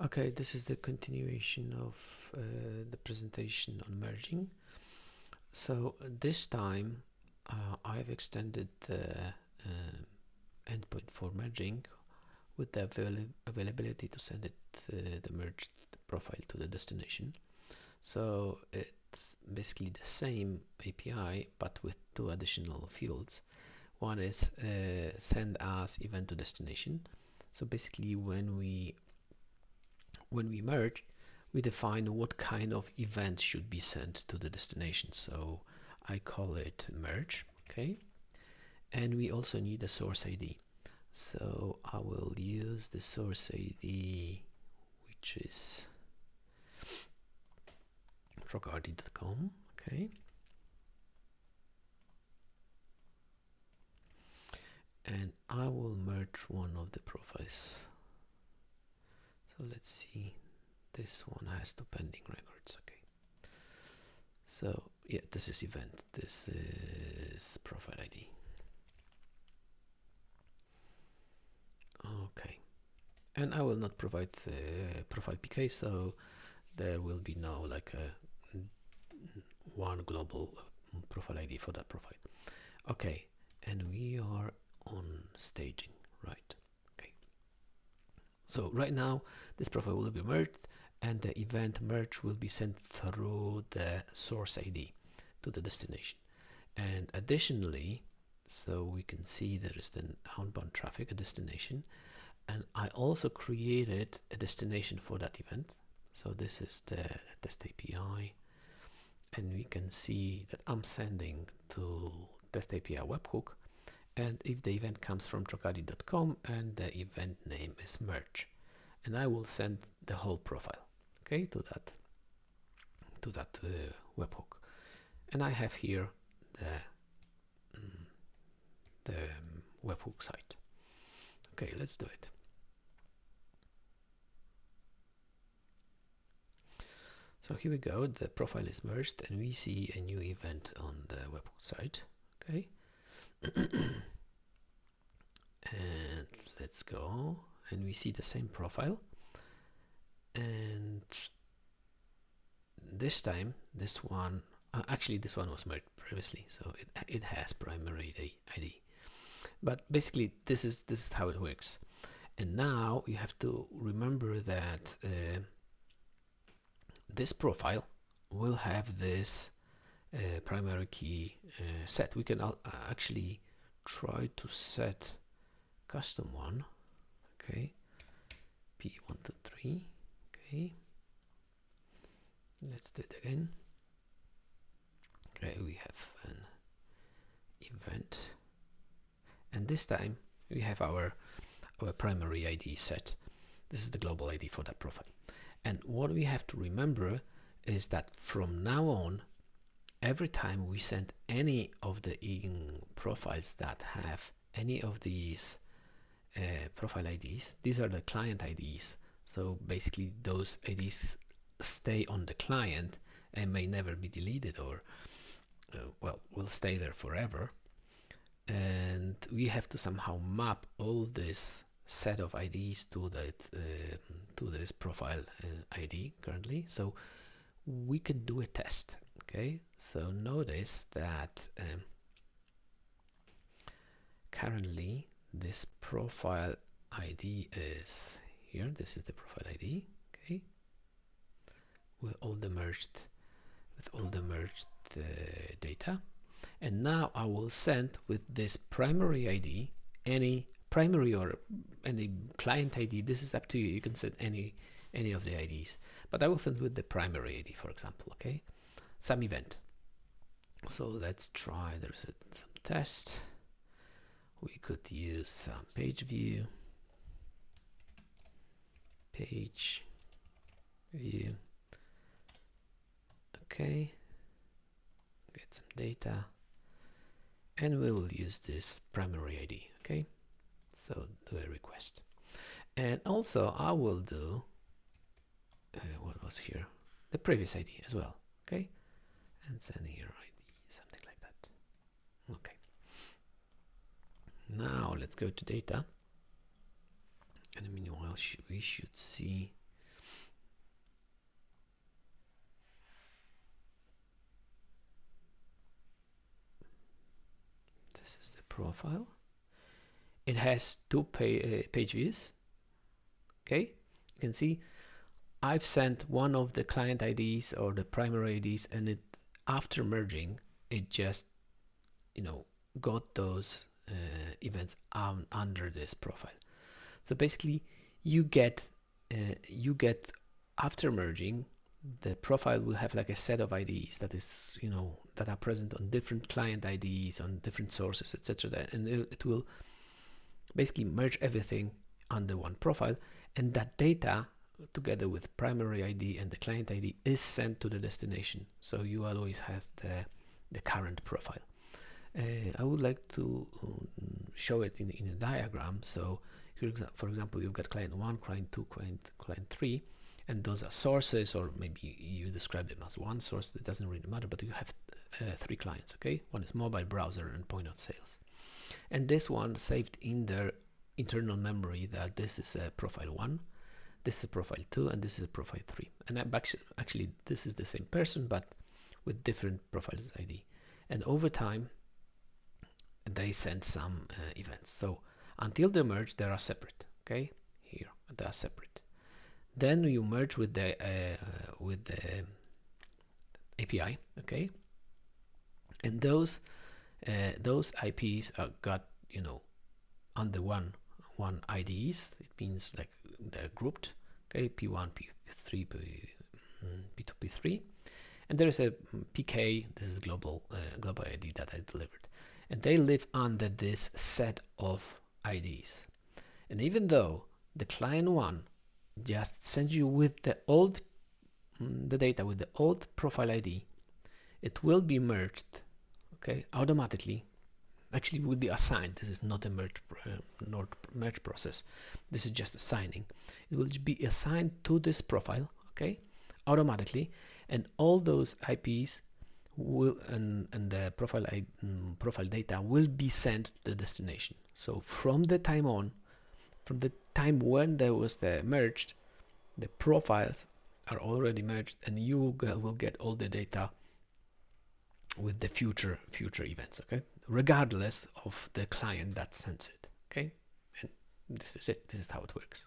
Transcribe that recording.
Okay, this is the continuation of the presentation on merging. So this time I've extended the endpoint for merging with the availability to send it the merged profile to the destination. So it's basically the same API but with two additional fields. One is send as event to destination. So basically when we merge, we define what kind of event should be sent to the destination. So I call it merge, okay? And we also need a source ID. So I will use the source ID, which is trocardi.com, okay? And I will merge one of the profiles. So let's see, this one has two pending records, okay? So yeah, this is event, this is profile ID. Okay, and I will not provide the profile PK, so there will be no like a one global profile ID for that profile. Okay, and we are on staging, right? Okay, so right now this profile will be merged and the event merge will be sent through the source ID to the destination. And additionally, so we can see there is the outbound traffic, a destination, and I also created a destination for that event. So this is the test API, and we can see that I'm sending to test API webhook, and if the event comes from trocardi.com and the event name is merge, and I will send the whole profile, okay, to that webhook, and I have here the webhook site. Okay, let's do it. So here we go, the profile is merged and we see a new event on the webhook site. Okay, and let's go, and we see the same profile, and this time this one actually this one was merged previously, so it has primary ID, but basically this is how it works. And now you have to remember that this profile will have this primary key set. We can actually try to set custom one. Okay, P123. Okay, let's do it again. Okay, we have an event, and this time we have our primary ID set. This is the global ID for that profile. And what we have to remember is that from now on, every time we send any of the profiles that have any of these profile IDs, these are the client IDs. So basically those IDs stay on the client and may never be deleted, or well, will stay there forever. And we have to somehow map all this set of IDs to that to this profile ID currently. So we can do a test. Okay, so notice that currently this profile ID is here. This is the profile ID. Okay, with all the merged data. And now I will send with this primary ID any primary or any client ID. This is up to you. You can send any of the IDs, but I will send with the primary ID, for example. Okay, some event. So let's try. There's some test. We could use some page view. Page view. Okay, get some data, and we will use this primary ID. Okay, so do a request, and also I will do what was here, the previous ID as well. Okay, and send here ID, something like that. Okay, now let's go to data, and meanwhile we should see profile. It has two page views. Okay, you can see I've sent one of the client IDs or the primary IDs, and it, after merging, it just, you know, got those events under this profile. So basically, you get after merging, the profile will have like a set of IDs that is, you know, that are present on different client IDs, on different sources, etc. And it will basically merge everything under one profile, and that data together with primary ID and the client ID is sent to the destination. So you always have the current profile. I would like to show it in a diagram. So here, for example, you've got client 1, client 2, client 3, and those are sources, or maybe you describe them as one source. It doesn't really matter, but you have 3 clients. Okay, one is mobile, browser, and point of sales. And this one saved in their internal memory that this is a profile 1, this is a profile 2, and this is a profile 3. And actually this is the same person, but with different profiles ID. And over time, they send some events. So until they merge, they are separate. Okay, here they are separate. Then you merge with the API. Okay, and those IPs are got, you know, under one IDs. It means like they're grouped. Okay, P1, P3, P2, P3, and there is a PK. This is global ID that I delivered, and they live under this set of IDs. And even though the client 1 just sends you with the old the data with the old profile ID, it will be merged, okay, automatically. Actually, it will be assigned. This is not a merge process. This is just assigning. It will be assigned to this profile, okay, automatically, and all those IPs will and the profile data will be sent to the destination. So from the time on, from the time when there was the merged, the profiles are already merged, and you will get all the data with the future events, okay, regardless of the client that sends it. Okay, and this is it. This is how it works.